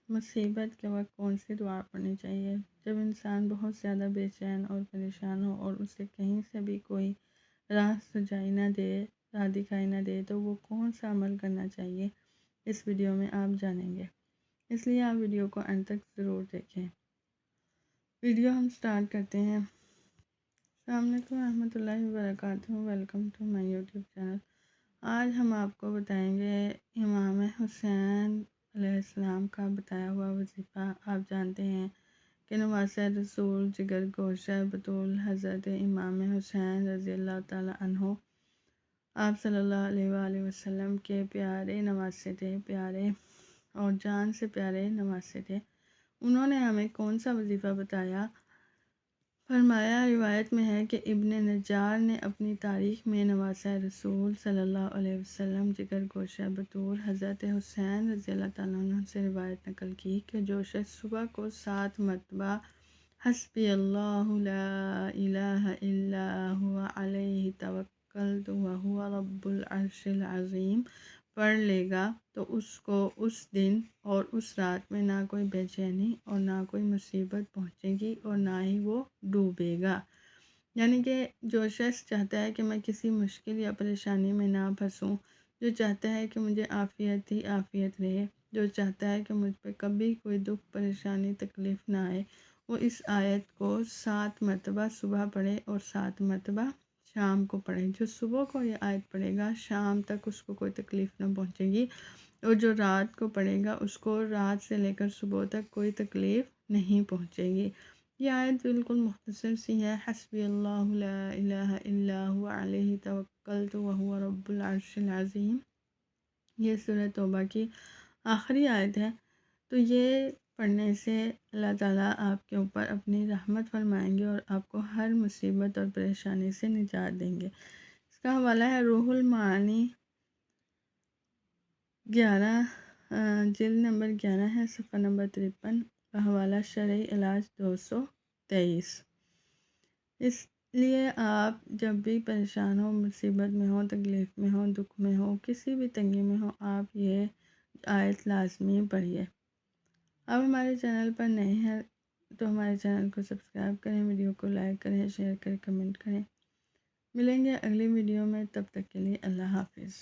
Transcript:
مصیبت کے وقت کون سی دعا پڑھنی چاہیے؟ جب انسان بہت زیادہ بے چین اور پریشان ہو اور اسے کہیں سے بھی کوئی راہ سجائی نہ دے، راہ دکھائی نہ دے، تو وہ کون سا عمل کرنا چاہیے، اس ویڈیو میں آپ جانیں گے۔ اس لیے آپ ویڈیو کو انت تک ضرور دیکھیں۔ ویڈیو ہم سٹارٹ کرتے ہیں۔ السلام علیکم ورحمۃ اللہ وبرکاتہ، welcome to my YouTube channel. آج ہم آپ کو بتائیں گے امام حسین علیہ السلام کا بتایا ہوا وظیفہ۔ آپ جانتے ہیں کہ نواسہ رسول، جگر گوشہ بطول حضرت امام حسین رضی اللہ تعالیٰ عنہ آپ صلی اللہ علیہ وآلہ وسلم کے پیارے نواسے تھے، پیارے اور جان سے پیارے نواسے تھے۔ انہوں نے ہمیں کون سا وظیفہ بتایا؟ فرمایا، روایت میں ہے کہ ابن نجار نے اپنی تاریخ میں نواسہ رسول صلی اللہ علیہ وسلم، جگر گوشہ بطول حضرت حسین رضی اللہ تعالیٰ عنہ سے روایت نقل کی کہ جو شخص صبح کو 7 مرتبہ حسبی اللہ لا الہ الا هو علیہ توکلت وہو رب العرش العظیم پڑھ لے گا تو اس کو اس دن اور اس رات میں نہ کوئی بے چینی اور نہ کوئی مصیبت پہنچے گی اور نہ ہی وہ ڈوبے گا۔ یعنی کہ جو شخص چاہتا ہے کہ میں کسی مشکل یا پریشانی میں نہ پھنسوں، جو چاہتا ہے کہ مجھے عافیت ہی عافیت رہے، جو چاہتا ہے کہ مجھ پہ کبھی کوئی دکھ پریشانی تکلیف نہ آئے، وہ اس آیت کو 7 مرتبہ صبح پڑھے اور 7 مرتبہ شام کو پڑھے۔ جو صبح کو یہ آیت پڑھے گا، شام تک اس کو کوئی تکلیف نہ پہنچے گی، اور جو رات کو پڑھے گا اس کو رات سے لے کر صبح تک کوئی تکلیف نہیں پہنچے گی۔ یہ آیت بالکل مختصر سی ہے، حسبی اللہ لا الہ الا هو علیہ توکلت وہو رب العرش العظیم۔ یہ سورہ توبہ کی آخری آیت ہے۔ تو یہ پڑھنے سے اللہ تعالیٰ آپ کے اوپر اپنی رحمت فرمائیں گے اور آپ کو ہر مصیبت اور پریشانی سے نجات دیں گے۔ اس کا حوالہ ہے روح المعانی 11، جلد نمبر 11 ہے، صفحہ نمبر 53، حوالہ شرعی علاج 223۔ اس لیے آپ جب بھی پریشان ہو، مصیبت میں ہو، تکلیف میں ہو، دکھ میں ہو، کسی بھی تنگی میں ہو، آپ یہ آیت لازمی پڑھیے۔ آپ ہمارے چینل پر نئے ہیں تو ہمارے چینل کو سبسکرائب کریں، ویڈیو کو لائک کریں، شیئر کریں، کمنٹ کریں۔ ملیں گے اگلی ویڈیو میں، تب تک کے لیے اللہ حافظ۔